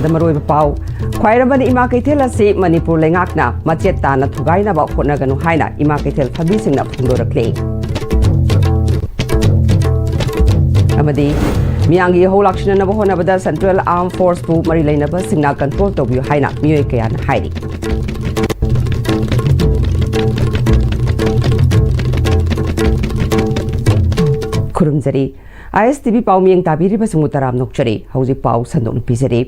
मरोइब पाउ ख्वाइरबन इमा कैथेल असे मणिपुर लेंगाकना मचेत ताना थुगाइनाबा होटनगनु हाइना इमा कैथेल फबीसिंगना फोंदोरखले अमदी मियांगी हो लाक्षणनब होनबदा सेंट्रल आर्म फोर्स बु मरी लेनब सिंगना कंट्रोल तोबियो हाइना मियोय कयान हाइरी खुरुमजरी Am-Istv पाउमियंग ताबीरिब सुंगु तराम नोकचरी हौजी पाउ संदोन पिजरी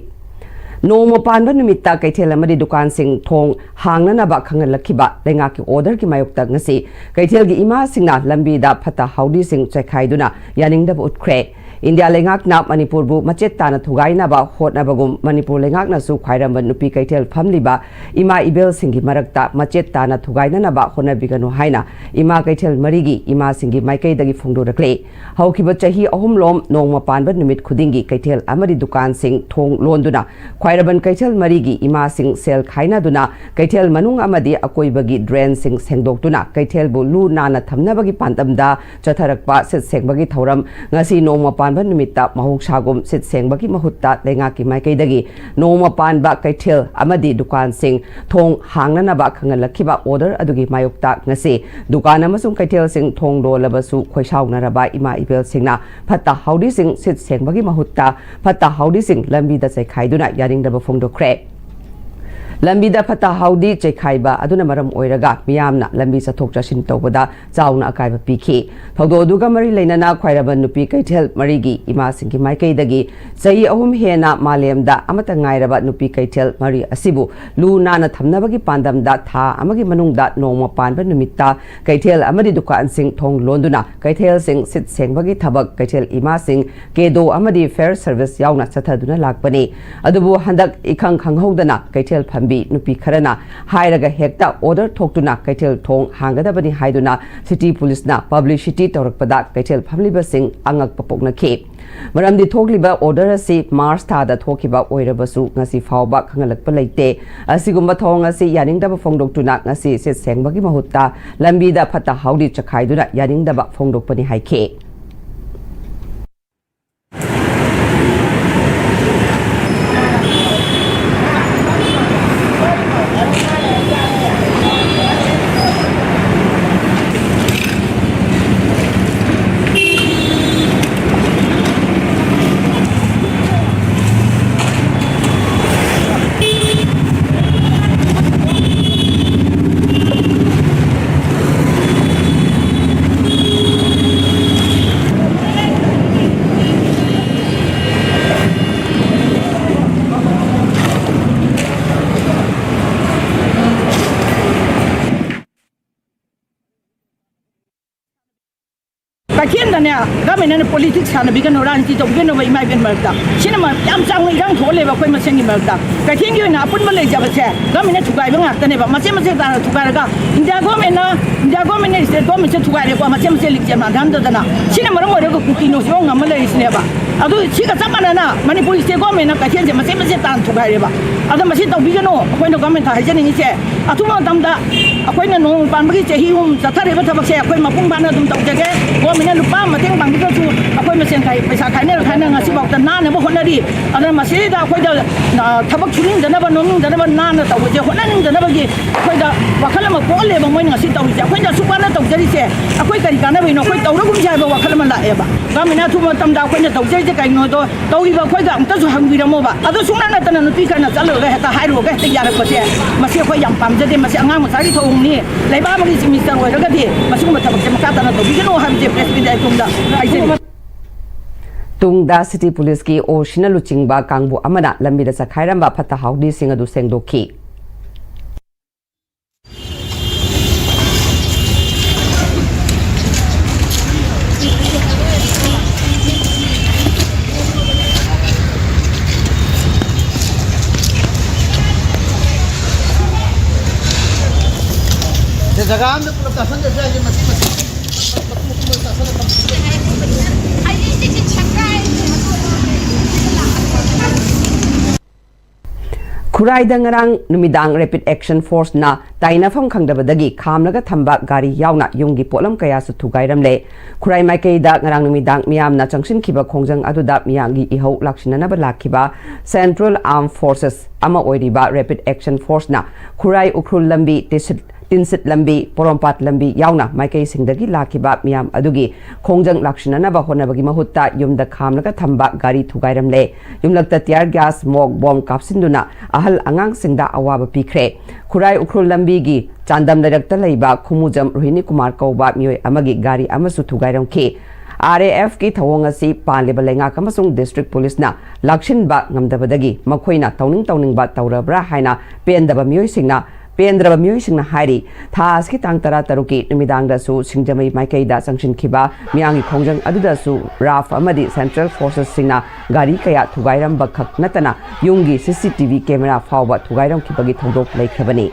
नोंग पानब निमित्ता कैथेल अमदी दुकान सिंग थोंग हांगननबा खंगलखिबा लेंगाकी ऑर्डर की मायोक्ता ngasi कैथेल की इमा सिंगना लंबीदा फता हाउदी सिंग चैखाइदुना यानिंगदब उत्ख्रे इंडिया लेंगाकना मणिपुर बु मचेत ताना थुगाइनाबा होटनबगुम मणिपुर लेंगाकनासु ख्वाइरंब नुपी कैथेल फमलिबा इमा इबेल सिंगी मरक्ता मचेत ताना थुगाइननबा होनबिगनु हाइना इमा कैथेल मरिगी इमा सिंगी माइकैदगी फोंदोरखले हौखिबा चही अहुमलोम नोंग पानब निमित खुदिंगी कैथेल अमदी दुकान सिंग थोंग लोंदुना ख्वाइरबन कैथेल मरिगी इमा सिंग सेल खाइनादुना कैथेल मनुंग अमदी अकोइबगी ड्रेन सिंग सेंगदोक्तुना कैथेल बु लु नाना थमनबगी पांतमदा चथरकपा सिट सेंगबगी थौरम ngasi नोंग पानब निमित्ता महौसागुम सिट सेंगबगी महुत्ता लेंगाकी माइकैदगी नोंग पानब कैथेल अमदी दुकान सिंग थोंग हांगननबा खंगलखिबा ऑर्डर अदुगी मायोक्ता ngasi दुकान अमसुंग कैथेल सिंग थोंग लोलबसु खोइसाउनरबा इमा इबेल सिंगना फत्ता हाउदी सिंग सिट सेंगबगी महुत्ता फत्ता हाउदी सिंग लंबीदा चैखाइदुना यानिंगदब फोंदोक्रे लंबीदा फत्ता हाउदी चैखाइबा अदुना मरम ओइरगा मियामना लंबी चथोक चसिन तौबदा चाउना अकाइबा पीखी थौदोदुगा मरी लेनना ख्वाइरबन नुपी कैथेल मरीगी इमा सिंगी माइकैदगी चही अहुम हेना मालेमदा अमता ngairaba नुपी कैथेल मरी असिबु लु नाना थमनबगी पांदमदा था अमगी मनुंगदा नोंग पानब निमित्ता कैथेल अमदी दुकान सिंग थोंग लोंदुना कैथेल सिंग सिट सेंगबगी थबक कैथेल इमा सिंग केदो अमदी फेयर सर्विस याउना चथदुना लाकपनी अदुबु हंदक इखंग खंगहौदना कैथेल नुपी खरना हाइरगा हेक्ता ऑर्डर थोक्तुना कैथेल थोंग हांगदबनी हाइदुना सिटी पुलिसना पब्लिसिटी तौरकपदा कैथेल फमलिबा सिंग अंगक पपोकनखे मरमदि थोकलिबा ऑर्डर असी मार्च थादा थोकिबा ओइरबसु ngasi फावबा खंगलकपा लेते असिगुम्बा थोंग असी यानिंगदबा फोंदोक्तुना ngasi सिट सेंगबगी महुत्ता लंबीदा फत्ता हाउदी चखाइदुना यानिंगदबा फोंदोक्पनी हाइखे गवर्नमेंट पॉलिटिक्स सानबिगन राजनीति तौगन इमाइबन मरता सिनेमा याम चांग इरांग थोलेबा कोई मसेंगी मरता कैथेल की ना अपुन बले जाबसे गवर्नमेंट थुगाइबा ngaktaनेबा मसे मसे ताना थुगारगा इंडिया गवर्नमेंट स्टेट गवर्नमेंट से थुगाइरेको मसे मसे लिक्जेमा धामदना सिनेमा मरगो कुकिनो सिओ ngam लेरिसनेबा अदु सिगा चमाना मणिपुर स्टेट गवर्नमेंट कैथेल से मसे मसे तान थुगाइरेबा अद मसे तौबिगनो अखोइनो गवर्नमेंट हाइजनिंगसे अथुमा तमदा अखोइनो नोंग पानबगी चही हुम चथरेबा थबकसे अखोइ मपुंग बाना दुम तौजगे गवर्नमेंट लुपा मतेंग बांगिदसु अखोइ मसेन खाइ पैसा खाइने खाइना ngasi बाउता नानबो होनरी अदर मसेदा अखोइदा थबक सुनिंग जनबा नोंग जनबा नान तौजे होननिंग जनबगी अखोइदा वखल म पोलेबा मोइन ngasi तौजे अखोइदा सुपाना तौजरिसे अखोइ करि कानबैनो अखोइ तौरगुम जायबा वखल म लाएबा गवर्नमेंट थुम तमदा अखोइना तौजरिसे काइनो दो तौइबा अखोइगा अमतसु हंगिरमोबा अदो सुना नतन नुपी करना चलोगा हेता हाइरोगा हेता यारकपसे मसे अखोइ याम पामजदे मसे अंगाम मसारी थौंगनी लेबा मगी मिनिस्टर ओइरगदि मसुम थबकसे मकाताना तौबिगनो हाबिजे प्रेसिडेंट कुमदा आइजे तुंगदा सिटी पुलिस की ओशिना लुचिंगबा कांगबु अमना लंबीदा चखाइरंबा फत्ता हाउदी सिंग अदु सेंगदोखी जगह में पूरा कसन जैसे है मत Khuraida ngarang numidang Rapid Action Force na tainafam khangdabadagi khamlaga thamba gari yauna yunggi polam kaya su thugairamle Khurai maikaida ngarang numidang miyamna changsin khiba khongjang aduda miyangi ihau lakshinanaba lakhiba Central Armed Forces ama oiriba Rapid Action Force na Khurai ukrul lambi Tinsit lambi porompat lambi yauna maikai singdagi lakhiba miyam adugi khongjang lakshinanaba honabagi mahutta yumda khamlaga thamba gari thugairamle yumlakta tear gas mog bomb kapsinduna ahal angang singda awaba pikre Khurai ukrul lambi gi chandam darakta leiba khumujam Rohini Kumar kauba mioi amagi gari amasu thugairam ki RAF ki thawong asi panleba lenga kamasung district police na lakshin ba ngamdabadagi makhoina tawning ba tawrabra haina pendaba mioi singna Pendraba Muising Hari, Tas Kitang Taruki, Numidang Su, Singjamai Maikaida, Sanction Kiba, Miangi Kongjang Adudasu, Raf Amadi, Central Forces Singna, Gari Kaya, Tugairam Bakak Natana, Yungi, CCTV camera, Fawa, Tugairam Kibagi Tondok Lake Havani.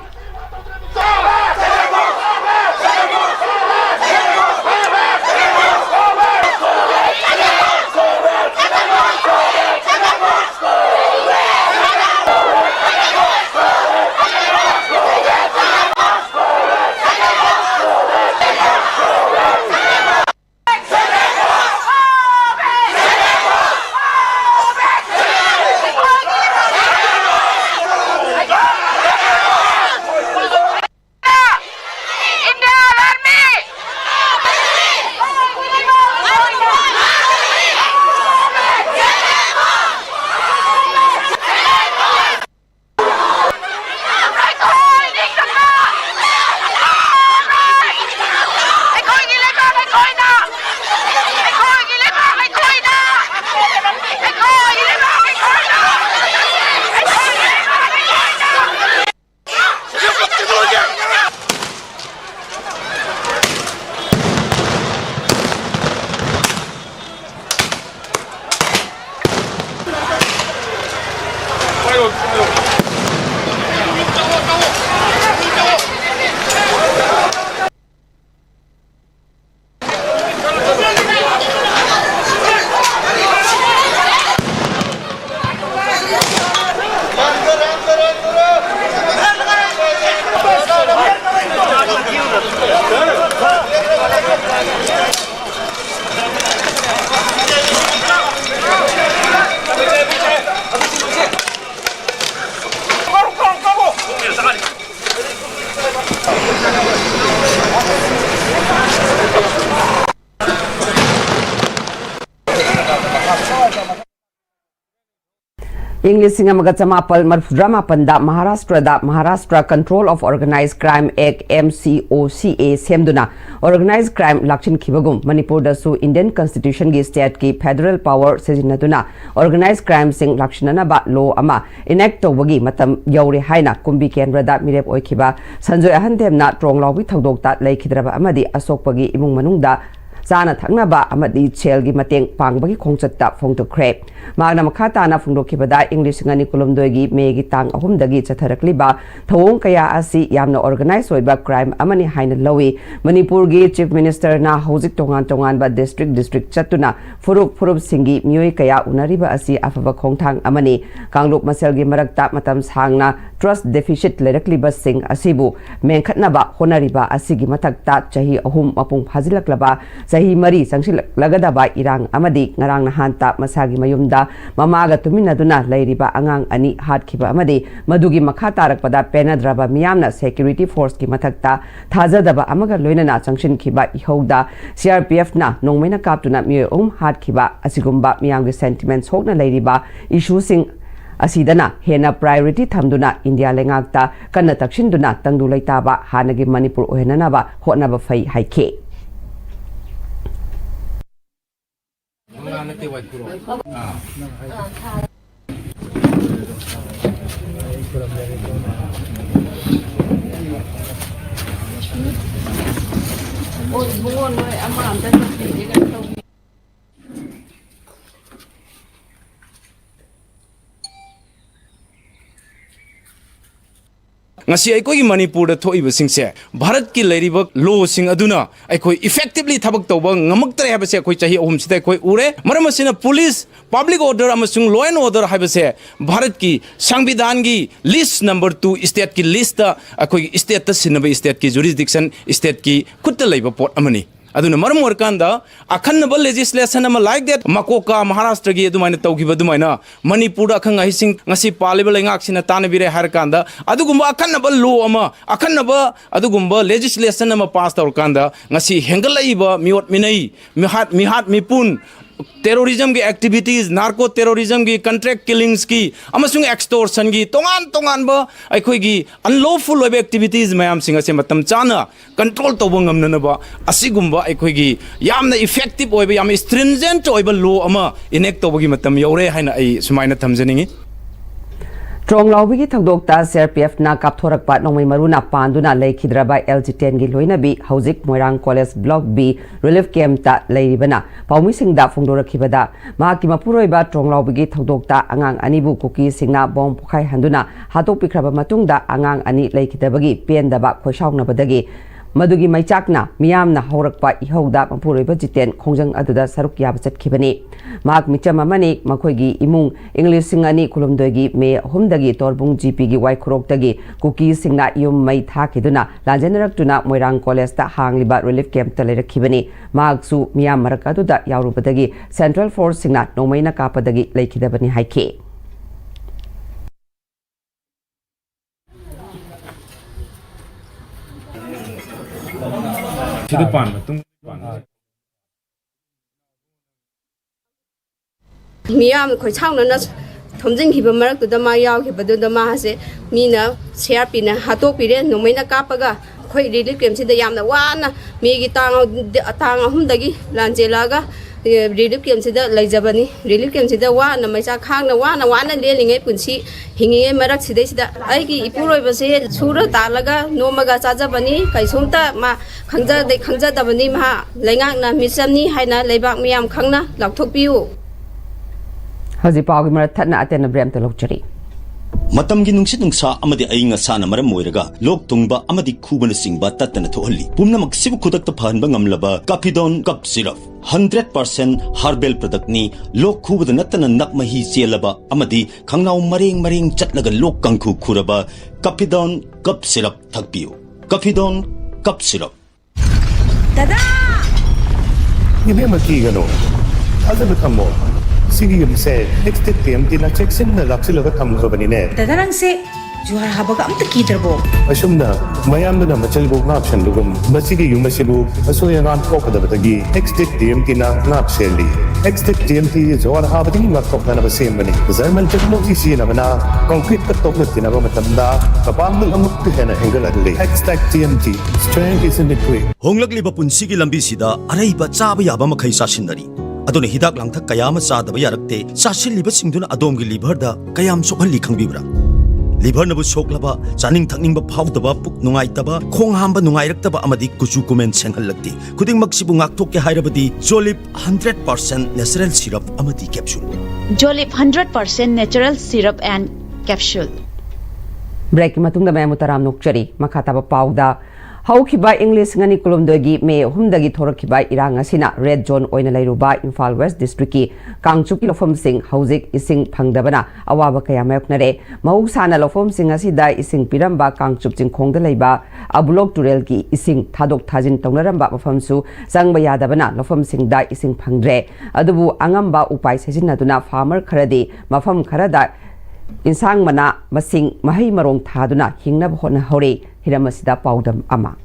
English Singamaga Chamapal Marfudra Panda Maharashtra Control of Organized Crime Act MCOCA Semduna Organized Crime Lakshin Kibagum Manipur Dasu Indian Constitution gi state ki federal power Sejinaduna Organized Crime Sing Lakshinana ba law ama enact tawagi matam yauri haina kumbi kenrada mirep oikiba Sanjoy Ahandemna trong lawbi thodokta laikhidraba amadi asokpagi imung manungda Sana Tangnaba Amadi Chelgi Mateng Pangbagi Kongchata Fongtokre. Magna Makatana Fungdokibada English Ganikulum Dogi Megi Tang Ahumdagi Chatarakliba, Tawong Kaya Asi Yamna Organized Soiba Crime Amani Haina Lowi, Manipur Gi Chief Minister na Hozik Tongan ba District Chatuna, Furup Singi, Mui Kaya Unariba Asi Afava Kongtang Amani, Kangluk Maselgi Marakta Matam Sangna, Trust Deficit Lerakliba Sing Asibu, Menkatnaba Honariba Asigi Matakta Chahi Ahum Apung Hazilaklaba, Sahi Mari Sangsil Lagadaba Irang Amadi Ngarang Nahanta Masagi Mayumda Mamaga Tuminaduna Lairiba Angang Ani Hatkiba Amadi Madugi Makatarak Pada Penadraba Miyamna Security Force Ki Matakta Thazadaba Amaga Loinana Sangshin Kiba Ihoda CRPF na Nongmena Kaptuna Mio Hatkiba Asigumba Miyamgi Sentiments Hokna Lairiba Issue Sing Asidana hena priority thamduna India lengakta kanna takshinduna tangdu laitaba hanagi Manipur ohenanaba hotnaba fai haike ngasi aikoi gi Manipur da thoi ba singse Bharat ki leiriba law sing aduna aikoi effectively thabak tawba ngamaktre ha base aikoi chahi ahum sida aikoi ure maram asina police public order amasung law and order ha base Bharat ki संविधान की list number 2 state की list अखोई state सिनब state की jurisdiction state की खुद लेब pot अमनी अदुना मरम वरकांदा अखन्नब legislation अमा like that MCOCA Maharashtra की अदुमाइना तौखिब अदुमाइना मणिपुर अखंग हिसिंग ngasi पालिब लेंगाक्सिना तानबिरे हारकांदा अदुगुम्बा अखन्नब लॉ अमा अखन्नब अदुगुम्बा लेजिस्लेशन अमा पास तौरकांदा ngasi हेंगलइब मियोट मिनई मिहात मिपुन terrorism की activities, narco terrorism की contract killings की अमसुंग extortion की तोंगान बा अखोई की unlawful web activities मैम सिंग असे मतम चाना control तो बंगम ननबा असिगुम्बा अखोई की यामना effective ओइबा याम stringent ओइबा law अमा enact तो बगी मतम you're हाइना I सुमाइना थमजनिंगी Trong laubi ki thakdokta CRPF na kapthorak pat nongmai maruna panduna leikhidraba LG10 gi loinabi hauzik Moirang College Block B Relief Camp ta leiribana paumi singda phongdorakhibada ma ki mapuroi ba trong laubi ki thakdokta angang anibu kuki singna bom pokhai handuna hatok pikraba matungda angang ani leikhidabagi pendaba khoisaungna badagi Madugi Maichakna, Miamna Horakpa, Ihoda, Mampuriba Jiten, Kongjang Aduda, Sarukia Kibani, Mark Michamamani, Makogi, Imung, English Singani, Kulumdogi, Me Humdagi, Torbung GPG, Waikrokdagi, Kuki Singna, Yum Mai Takiduna, La Generatuna, Moirang Kolesta, Hangliba, Relief Camp Talera Kibani, Mark Su, Miam Marakaduda, Yarubadagi, Central Force Singna, Nomaina Kapadagi, Lake Dabani Haike. Miam Kochana Tomjin Hibamark to the Maya, but the Mahase, Mina, Serpina, Hatopire, Nomena Kapaga, quite really came to the Yamna one, Migitang, the Atanga Hundagi, Lanzelaga, really came to the Lazabani, really came to the one, the Masa Kang, the one and dealing it could see hinging a Maraxidis that Aiki Ipuro was said, Sura Talaga, Nomaga Sazabani, Kaisumta, Ma Kanga, the Kanga Dabanima, Langana, Missani, Haina, Lebak Miam Kanga, Laptopiu. Hazipagi Maratana attend a Bram to luxury. Matam ginungsit nungsa amadi ainga sana maram moiraga lok tungba amadi kubana singba tatana tohali pumna magsibu kudak tapanba ngamlaba kapidon cup syrup 100% herbal product ni lok kubada natana nakmahi sielaba amadi khangnau maring chatlaga lok kangkhu khuraba kapidon cup syrup thakpiu kapidon cup syrup Dada Ibe makigano Azabat amo Sige yung say, next time tinacheksin na laksilaga tamga banine. Dadarang se, juhar habaga am takidrabo. Asum na, mayam na machalbog na option lugum. Masige yung masibu, aso yung ang koka dabatagi. Next time tinacheli. Next time juhar habating makok na nabasim bani. Zaman technology siya naman na concrete katok na tinaba matanda. Kapag ang muktihan na hinggal adli. Next TMT, strength is in the way. Honglag liba pun sige lambi sida aray ba tsaba yaba makai sasinari. Adone hidak lang thak kayama sa daba yarakte sasil liba singduna adom gi liver da kayam sokhan likhang bibra liver na bu soklaba chaning thakning ba phau daba puk nungai taba khong hamba nungai rak taba amadi kuchu comment senghal lagti kuding magsibu ngak thok ke hairabadi Jolip 100% natural syrup amadi capsule Jolip 100% natural syrup and capsule. Break matungda may mutaram nukchari makataba pauda Haukiba English ngani kulumdogi me humdagi thorakiba irang asina red zone oina lairuba Imphal West district ki Kangchuki lofom sing hauzik ising phangdabana awaba kaya mayoknare mahusana lofom sing asida ising piramba Kangchup jingkhongda leiba abulok turel ki ising thadok thajin tongnaramba mafamsu sangba yadabana lofom sing da ising phangdre adubu angamba upai sejinaduna farmer kharadi mafam kharada insang mana masing mahai marong thaduna hingnab hona hore Hiramasida Paudam Ama.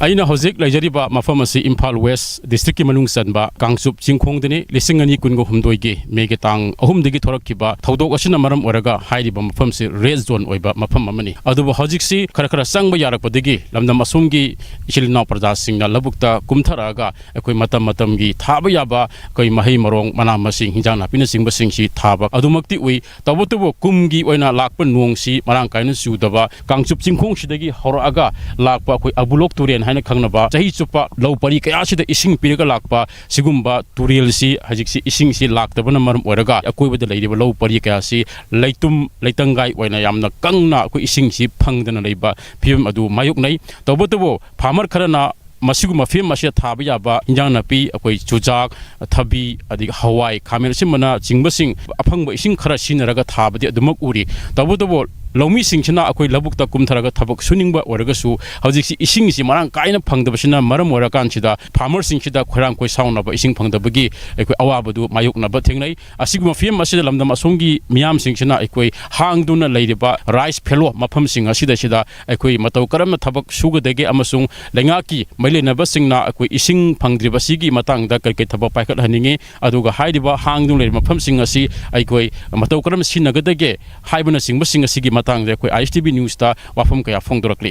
Aina hojik laijariba mafam asi Imphal West district ki manung sanba Kangchup jingkhongdani lisingani kungo humdoigi megetang ahumdagi thorakkiba thodok asina maram oraga hairiba mafam si red zone oiba mafam amani aduba hojik si khara sangba yarakpadagi lamdam asumgi isilna praja singna labukta kumtharaga ekoi matam gi thaba yaba koi mahai marong mana masing hinjana pina singba singsi thaba adumakti ui tabotubo kumgi oina lakpa nongsi marang kaina sudaba Kangchup jingkhong sidagi horaga lakpa koi abulok turen haina khangnaba chahi chupa lo pari kaya sida ising piraga lakpa sigumba turel si hajik si ising si laktabana maram oraga akoibada leidiba lo pari kaya si leitum leitangai waina yamna kangna ko ising si phangdana leiba phim adu mayuk nei tawbotabo farmer kharana masiguma film asia thaba yaba injang napi akoi chujak thabi adi hawai khamen simana jingbasing aphangba ising khara sinaraga thabadi adumak uri tawbotabo Lomi singchina akoi labuk ta kumtharaga thabak suningba oragasu hojiksi ising si marang kaina phangdabasina maram orakan chida farmer singchida khorang koi saunaba ising phangdabagi akoi awabadu mayuknaba thengnai asiguma film asida lamdam asongi miyam singchina akoi hangduna leiriba rice fellow mafam sing asida sida akoi matau karam thabak sugadege amasung lengaki mailenaba singna akoi ising phangdribasigi matangda kai thabak paikhat haninge aduga haidiba hangdun leir mafam sing asi akoi matau karam sinagadege haibana singba sing asigi Am-Istv News ta wafam kaya phongdorakli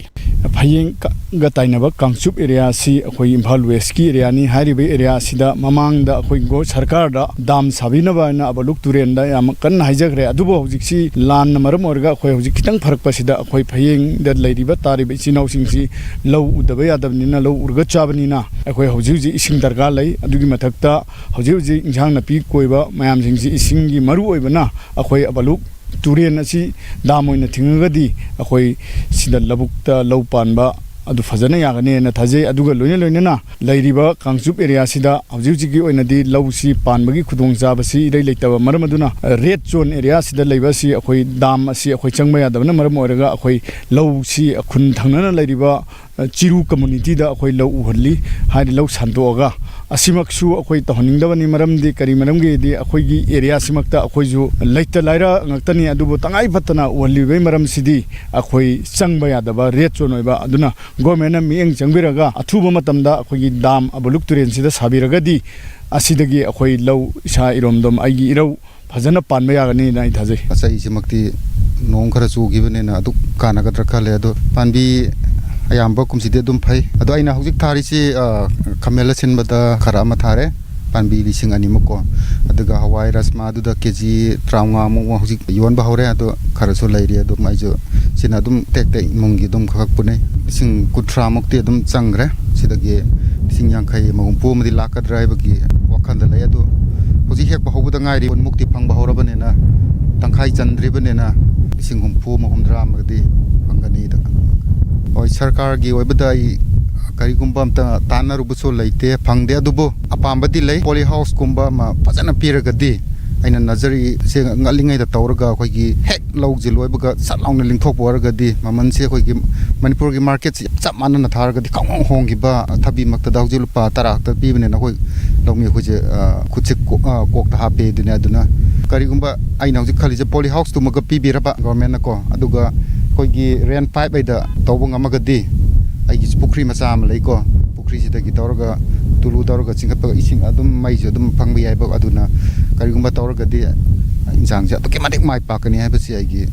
phayeng ga tainaba kangchup area si akhoi Imphal West ki area ni haribe area sida mamang da akhoi go sarkar da dam sabinaba na abaluk turen da yam kan haijagre adubo hojiksi lan maram orga akhoi hojik kitang pharak pasida akhoi phayeng da leiriba tariba chinau singsi low udaba yadabni na low urga chabani na akhoi hojiji ising darga lai adugi mathakta hojiji injang na pi koiba mayam singsi isingi maru oibana akhoi abaluk Turian asi damoina thingagadi akhoi sida labukta low panba adu fazana yagane na thaje aduga loina na leiriba kangchup area sida hojiji oina di low si panbagi khudong jaba si rei leitaba maram aduna red zone area sida leiba si akhoi dam asi akhoi changba yadabna maram oraga akhoi low si khun thangnana leiriba chiru community da akhoi low uhalli hari low sandoga asimaksu akhoi tahoningdabani maramdi kari maramge di akhoi gi area simakta akhoi ju leita laira ngaktani adubo tangai patana uhalli maram sidi akhoi changba yadaba red zone oiba aduna government mieng changbiraga athuba matamda akhoi dam abuluk turen sida sabiragadi asidagi akhoi low isa iromdom aigi irau fazana panba yagani nai thajai asai simakti nong khara chugibane na adu kanagadra khale adu panbi ayamba kumside dum phai adu aina hojik thari si kamela sinbada khara ma thare panbi lising ani mako aduga hawai rasma adu da keji traunga mo hojik yon ba hore adu khara so lairi adu mai jo sina dum tek tek mungi dum khak punai sing kutra mokte dum changre sidagi sing yang khai magum pu madi lakadra ba gi wakhan da lay adu hojik hek ba hobuda ngai ri mukti phang ba hora bane na tangkhai chandri bane na sing hum pu ma hum dra magdi pangani da oi sarkar gi oibadai karigumba amta tana rubuso leite phangde adubo apambadi lei poly house kumba ma fazana piragadi aina nazari se ngalingai da tawraga khoi gi hek log jiloibaga satlaungna lingthok boragadi maman se khoi gi Manipur gi market chap manana tharagadi kangong hongi ba thabi makta dawji lupa tarak ta pibne na khoi longmi khoi je khuchik kok ta hape dina aduna karigumba aina hojik khali je poly house tu maga pibiraba government na ko aduga khoi gi rent pipe aida tawbang amagadi aigi pukri macha am lei ko pukri sida gi tawraga tulu tawraga chingapa ising adum mai je adum phangba yai ba aduna karigumba tawraga di insang ja to kemadik mai pakani ha basi aigi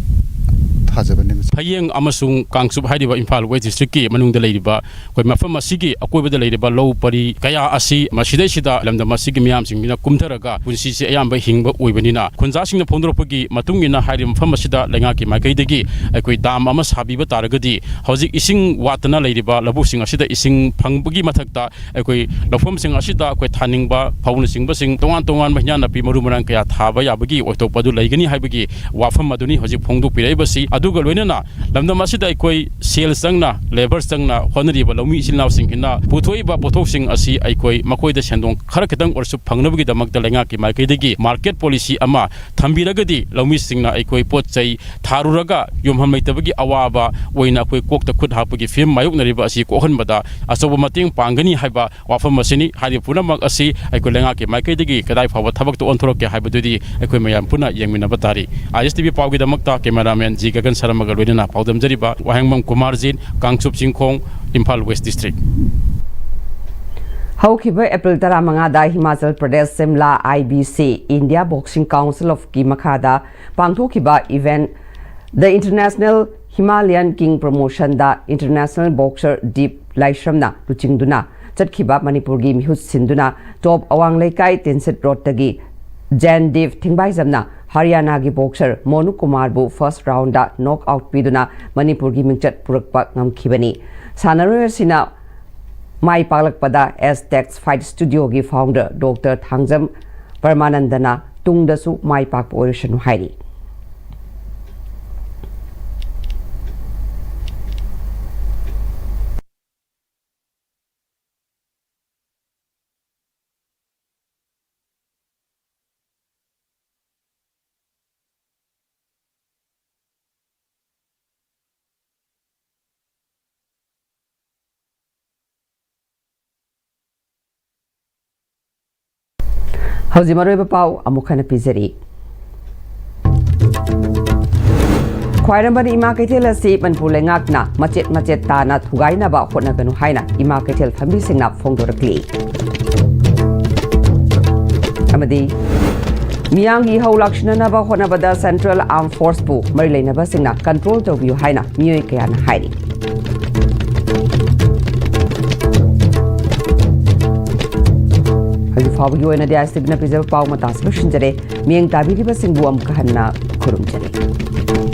Phayeng amasung kangsup haidiba Imphal West District ki manungda leiriba koi mafam asigi akoibada leiriba low pari kaya asi masidai sida lamda masigi miyam singina kumtharaga punsi se ayamba hingba oibanina khunja singna phondropagi matungina hairim mafam asida lenga ki makaidagi akoi dam ama sabiba taragadi hojik ising watana leiriba labu sing asida ising phangbagi mathakta akoi lafam sing asida akoi thaningba phauna singba sing tongan tongan mahnya napi maru marang kaya thaba yabagi oitopadu leigani haibagi wafam aduni hojik phongdu piraibasi aduga loinana lamdam asida aikoi sales tangna labor tangna honoriba lomi silnaw singina puthoiba pothok sing asi aikoi makoida sendong khara ketang orsu phangnabagi damakta lenga ki marketegi market policy ama thambiragadi lomi singna aikoi potchai tharuraga yomham leitabagi awaba oina koi kokta khut hapagi film mayuk nariba asi kohanbada asoba mating pangani haiba wafam asini hari punamak asi aikoi lenga ki marketegi kadai phawa thabak to onthoroke haibadudi aikoi mayam puna yengminaba tari Am-Istv pawgi damakta cameraman ji gagan saramaga loinana paudam jariba wahangmam kumar jin kangchup chingkhong Imphal West District Haukiba April 15 da Himachal Pradesh Simla IBC India Boxing Council of ki makhada pangthokiba event the International Himalayan King Promotion da International Boxer Deep Laishramna luchingduna chatkhiba Manipur gi mihut sinduna top awang leikai Tinsit Road tagi Jandev Thingbai jamna Haryana gi boxer Monu Kumar bu first round da knock out piduna Manipur gi mingchat purakpa ngamkhibani sanaroi sina mai paklakpada S-Tex Fight Studio gi founder Dr. Thangjam Parmanandana tungdasu mai pakpa oirishanu hairi. Hauji maroiba pau amukhana pizari. Khwairambani ima kaithel asi Manipur lengakna machet tana thugaina ba hotnaganu haina ima kaithel family singna phongdorakli. Amadi miyangi haulakshna ba hotnabada Central Armed Force bu mari leinaba singna control tawbiu haina miyoi kayana hairi. Fawagi oina di Am-Istv na pizza pau matas lo shinjare miyang tabiri ba singbu am kahanna kurum jare.